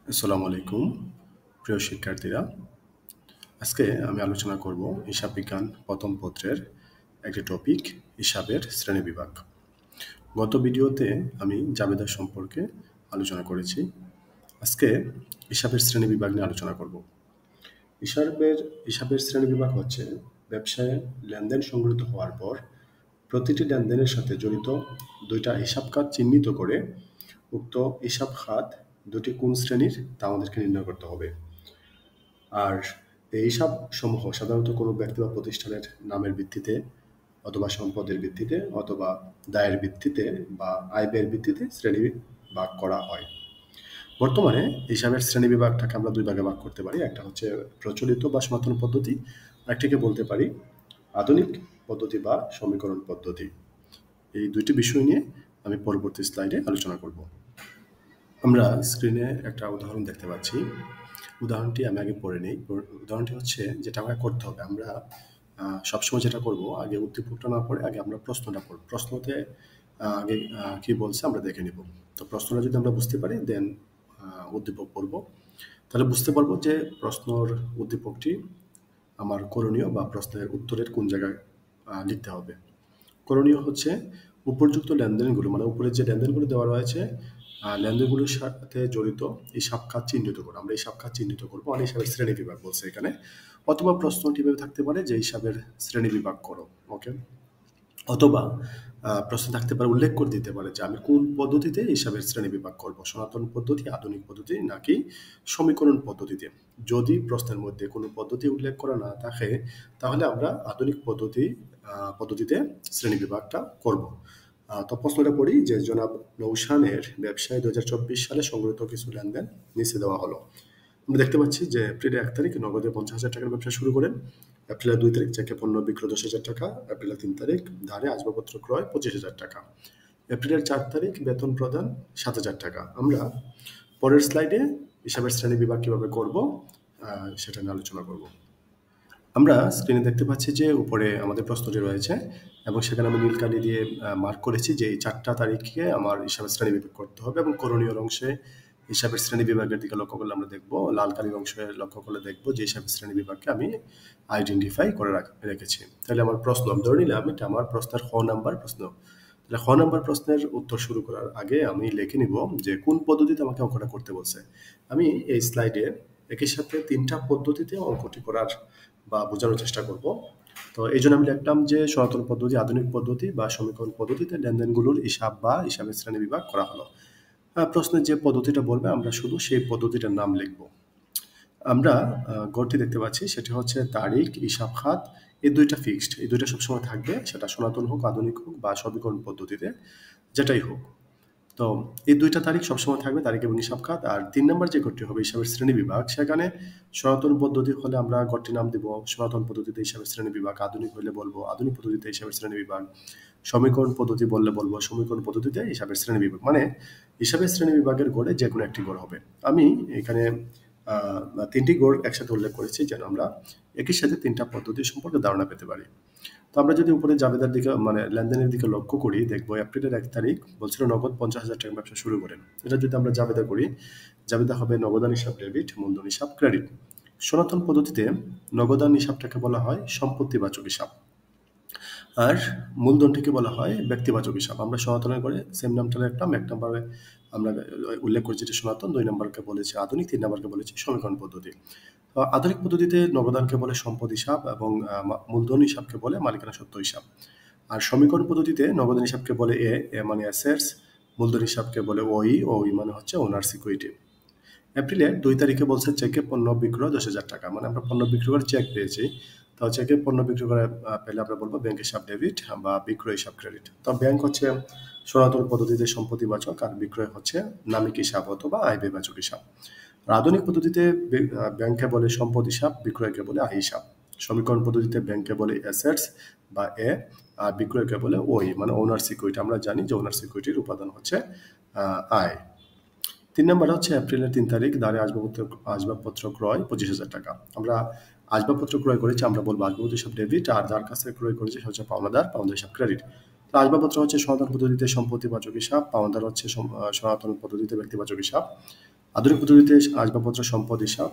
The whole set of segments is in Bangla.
আসসালামু আলাইকুম প্রিয় শিক্ষার্থীরা। আজকে আমি আলোচনা করব হিসাব বিজ্ঞান প্রথম পত্রের একটি টপিক, হিসাবের শ্রেণীবিভাগ। গত ভিডিওতে আমি জাবেদা সম্পর্কে আলোচনা করেছি। আজকে হিসাবের শ্রেণীবিভাগ নিয়ে আলোচনা করব। হিসাবের শ্রেণীবিভাগ হচ্ছে ব্যবসায়ে লেনদেন সংগঠিত হওয়ার পর প্রতিটি লেনদেনের সাথে জড়িত দুইটা হিসাব খাত চিহ্নিত করে উক্ত হিসাব খাত দুটি কোন শ্রেণীর তা আমাদেরকে নির্ণয় করতে হবে। আর এই হিসাব সমূহ সাধারণত কোনো ব্যক্তি বা প্রতিষ্ঠানের নামের ভিত্তিতে অথবা সম্পদের ভিত্তিতে অথবা দায়ের ভিত্তিতে বা আয় ব্যয়ের ভিত্তিতে শ্রেণী ভাগ করা হয়। বর্তমানে হিসাবের শ্রেণী বিভাগটাকে আমরা দুই ভাগে ভাগ করতে পারি। একটা হচ্ছে প্রচলিত বা সনাতন পদ্ধতি, একটিকে বলতে পারি আধুনিক পদ্ধতি বা সমীকরণ পদ্ধতি। এই দুইটি বিষয় নিয়ে আমি পরবর্তী স্লাইডে আলোচনা করব। আমরা স্ক্রিনে একটা উদাহরণ দেখতে পাচ্ছি। উদাহরণটি আমি আগে পড়ে নিই। উদাহরণটি হচ্ছে যেটা আমাকে করতে হবে, আমরা সবসময় যেটা করব, আগে উদ্দীপকটা না পড়ে আগে আমরা প্রশ্নটা পড়ব। প্রশ্নতে আগে কি বলছে আমরা দেখে নিব। তো প্রশ্নটা যদি আমরা বুঝতে পারি দেন উদ্দীপক পড়ব, তাহলে বুঝতে পারবো যে প্রশ্নর উদ্দীপকটি আমার করণীয় বা প্রশ্নের উত্তরের কোন জায়গায় লিখতে হবে। করণীয় হচ্ছে উপর্যুক্ত লেনদেনগুলো, মানে উপরে যে লেনদেনগুলো দেওয়া রয়েছে লেনদেনগুলোর সাথে জড়িত হিসাব খাত চিহ্নিত করো। আমরা হিসাব খাত চিহ্নিত করবো, মানে হিসাবের শ্রেণী বিভাগ বলছে এখানে। অথবা প্রশ্নটি এভাবে থাকতে পারে যে হিসাবের শ্রেণী বিভাগ করো, ওকে। অথবা প্রশ্ন থাকতে পারে, উল্লেখ করে দিতে পারে যে আমি কোন পদ্ধতিতে হিসাবের শ্রেণী বিভাগ করব, সনাতন পদ্ধতি, আধুনিক পদ্ধতি নাকি সমীকরণ পদ্ধতিতে। যদি প্রশ্নের মধ্যে কোনো পদ্ধতি উল্লেখ করা না থাকে তাহলে আমরা আধুনিক পদ্ধতিতে শ্রেণী বিভাগটা করব। তো প্রশ্নটা পড়ি যে জনাব নৌশানের ব্যবসায় 2024 সালে সংগঠিত কিছু লেনদেন নিচে দেওয়া হলো। আমরা দেখতে পাচ্ছি যে এপ্রিলের 1 তারিখ নগদে 50,000 টাকার ব্যবসা শুরু করেন। এপ্রিলের 2 তারিখ চেকে পণ্য বিক্রয় 10,000 টাকা। এপ্রিলের 3 তারিখ ধারে আসবাবপত্র ক্রয় 25,000 টাকা। এপ্রিলের 4 তারিখ বেতন প্রদান 7,000 টাকা। আমরা পরের স্লাইডে হিসাবের শ্রেণী বিভাগ কিভাবে করব সেটা নিয়ে আলোচনা করব। আমরা স্ক্রিনে দেখতে পাচ্ছি যে উপরে আমাদের প্রশ্নটি রয়েছে এবং সেখানে আমি নীল কালি দিয়ে মার্ক করেছি যে এই 4টা তারিখে আমার হিসাবের শ্রেণী বিভাগ করতে হবে, এবং করণীয় অংশে হিসাবের শ্রেণী বিভাগের দিকে লক্ষ্য করলে আমরা দেখব, লাল কালির অংশে লক্ষ্য করলে দেখব যে হিসাবের শ্রেণী বিভাগকে আমি আইডেন্টিফাই করে রেখেছি। তাহলে আমার প্রশ্ন আমি ধরে নিলাম এটা আমার প্রশ্নের খ নাম্বার প্রশ্ন। তাহলে খ নাম্বার প্রশ্নের উত্তর শুরু করার আগে আমি লিখে নিব যে কোন পদ্ধতিতে আমাকে অঙ্কটা করতে বলছে। আমি এই স্লাইডে একই সাথে 3টা পদ্ধতিতে অঙ্কটি করার বা বোঝানোর চেষ্টা করব। তো এই জন্য আমি লিখলাম যে সনাতন পদ্ধতি, আধুনিক পদ্ধতি বা সমীকরণ পদ্ধতিতে লেনদেনগুলোর হিসাব বা হিসাবের শ্রেণী বিভাগ করা হলো। প্রশ্নে যে পদ্ধতিটা বলবে আমরা শুধু সেই পদ্ধতিটার নাম লিখব। আমরা গড়টি দেখতে পাচ্ছি, সেটি হচ্ছে তারিখ, হিসাব খাত। এই দুইটা ফিক্সড, এই দুইটা সবসময় থাকবে, সেটা সনাতন হোক, আধুনিক হোক বা সমীকরণ পদ্ধতিতে যেটাই হোক। তো এই দুইটা তারিখ সবসময় থাকবে, তারিখ এবং হিসাব খাত। আর 3 নম্বর যে ঘরটি হবে হিসাবের শ্রেণী বিভাগ, সেখানে সনাতন পদ্ধতি হলে আমরা ঘরটির নাম দিব সনাতন পদ্ধতিতে হিসাবের শ্রেণী বিভাগ, আধুনিক হলে বলবো আধুনিক পদ্ধতিতে হিসাবের শ্রেণী বিভাগ, সমীকরণ পদ্ধতি বললে বলবো সমীকরণ পদ্ধতিতে হিসাবের শ্রেণী বিভাগ। মানে হিসাবের শ্রেণী বিভাগের গড়ে যে কোনো একটি গড় হবে। আমি এখানে 3টি গড় একসাথে উল্লেখ করেছি যেন আমরা একই সাথে 3টা পদ্ধতি সম্পর্কে ধারণা পেতে পারি। তো আমরা যদি উপরে জাবেদার দিকে, মানে লেনদেনের দিকে লক্ষ্য করি, দেখবো এপ্রিলের 1 তারিখ বলছিল নগদ 50,000 টাকা ব্যবসা শুরু করেন। এটা যদি আমরা জাবেদা করি, জাবেদা হবে নগদান হিসাব ডেবিট, মূলধন হিসাব ক্রেডিট। সনাতন পদ্ধতিতে নগদান হিসাবটাকে বলা হয় সম্পত্তিবাচক হিসাব, আর মূলধনটিকে বলা হয় ব্যক্তিবাচক হিসাব। আমরা সনাতনের করে সেম নামটা রাখলাম। 1 নম্বরে আমরা উল্লেখ করেছি যে সনাতন, 2 নম্বরকে বলেছি আধুনিক, 3 নম্বরকে বলেছি সমীকরণ পদ্ধতি। আধুনিক পদ্ধতিতে নগদানকে বলে সম্পদ হিসাব এবং মূলধন হিসাবকে বলে মালিকানা সত্ত্ব হিসাব। আর সমীকরণ পদ্ধতিতে নগদান হিসাবকে বলে এ মানে অ্যাসেটস, মূলধন হিসাবকে বলে ওই মানে হচ্ছে ওনার সিকিউরিটি। এপ্রিলের 2 তারিখে বলছে চেকে পণ্য বিক্রয় 10,000 টাকা, মানে আমরা পণ্য বিক্রয় করে চেক পেয়েছি। তো চেকে পণ্য বিক্রয় করে পেলে আমরা বলবো ব্যাংক হিসাব ডেবিট বা বিক্রয় হিসাব ক্রেডিট। তো ব্যাংক হচ্ছে সনাতন পদ্ধতিতে সম্পত্তিবাচক, আর বিক্রয় হচ্ছে নামিক হিসাব অথবা আয় ব্যয়বাচক হিসাব। আর আধুনিক পদ্ধতিতে ব্যাংকে বলে সম্পদ হিসাব, বিক্রয়কে বলে আয় হিসাব। সমীকরণ পদ্ধতিতে ব্যাংকে বলে অ্যাসেটস বা এ, আর বিক্রয়কে বলে ওই মানে ওনার সিকিউরিটি। আমরা জানি যে ওনার সিকিউরিটির উপাদান হচ্ছে আয়। 3 নম্বর হচ্ছে এপ্রিলের 3 তারিখ ধারে আসবাবপত্র ক্রয় 25,000 টাকা। আমরা আসবাবপত্র ক্রয় করেছি, আমরা বলবো আসবাবপত্র হিসাব ডেবিট, আর যার কাছে ক্রয় করেছি সে হচ্ছে পাওনাদার হিসাব ক্রেডিট। তো আসবাবপত্র হচ্ছে সনাতন পদ্ধতিতে সম্পত্তিবাচক হিসাব, পাওনাদার হচ্ছে সনাতন পদ্ধতিতে ব্যক্তিবাচক হিসাব। আধুনিক পদ্ধতিতে আসবাবপত্র সম্পদ হিসাব,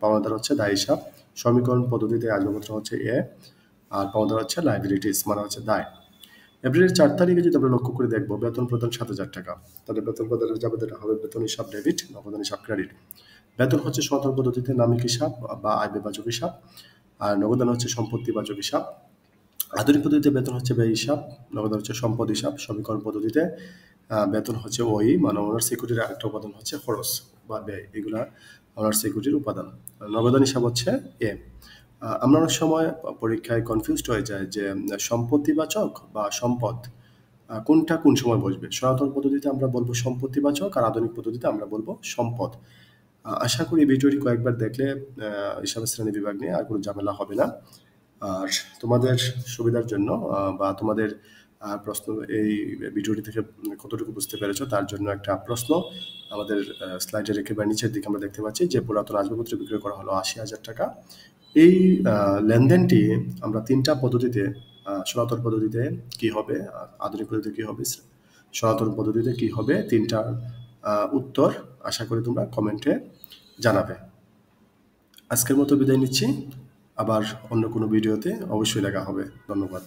পাওনাদার হচ্ছে দায় হিসাব। সমীকরণ পদ্ধতিতে আসবাবপত্র হচ্ছে এ, আর পাওনাদার হচ্ছে লাইবিলিটিস মানে হচ্ছে দায়। এপ্রিলের 4 তারিখে যদি আমরা লক্ষ্য করে দেখবো বেতন প্রদান 7,000 টাকা, তাহলে বেতন প্রদানের জাবেদাটা হবে বেতন হিসাব ডেবিট, নগদান হিসাব ক্রেডিট। বেতন হচ্ছে সনাতন পদ্ধতিতে নামিক হিসাব বা আয় বিভাজক হিসাব, আর নগদান হচ্ছে সম্পত্তিবাচক হিসাব। আধুনিক পদ্ধতিতে বেতন হচ্ছে ব্যয় হিসাব, নগদান হচ্ছে সম্পদ হিসাব। সমীকরণ পদ্ধতিতে বেতন হচ্ছে ওই মানে ওনার সিকিউরিটির আরেকটা উপাদান হচ্ছে খরচ বা ব্যয়, এগুলা ওনার সিকিউরিটির উপাদান। নগদান হিসাব হচ্ছে এ। আমরা অনেক সময় পরীক্ষায় কনফিউজড হয়ে যায় যে সম্পত্তিবাচক বা সম্পদ কোনটা কোন সময় বসবে। সনাতন পদ্ধতিতে আমরা বলবো সম্পত্তিবাচক, আর আধুনিক পদ্ধতিতে আমরা বলবো সম্পদ। আশা করি ভিডিওটি কয়েকবার দেখলে হিসাবের শ্রেণী বিভাগ নিয়ে আর কোনো ঝামেলা হবে না। আর তোমাদের সুবিধার জন্য বা তোমাদের প্রশ্ন এই ভিডিওটি থেকে কতটুকু বুঝতে পেরেছো তার জন্য একটা প্রশ্ন আমাদের স্লাইডের একেবারে নিচের দিকে আমরা দেখতে পাচ্ছি যে পুরাতন আসবাবপত্র বিক্রয় করা হলো 80,000 টাকা। এই লেনদেনটি আমরা 3টা পদ্ধতিতে, সনাতন পদ্ধতিতে কি হবে, আধুনিক পদ্ধতিতে কি হবে, সনাতন পদ্ধতিতে কি হবে, 3টার উত্তর আশা করি তোমরা কমেন্টে জানাবে। আজকের মতো বিদায় নিচ্ছি, আবার অন্য কোনো ভিডিওতে অবশ্যই দেখা হবে। ধন্যবাদ।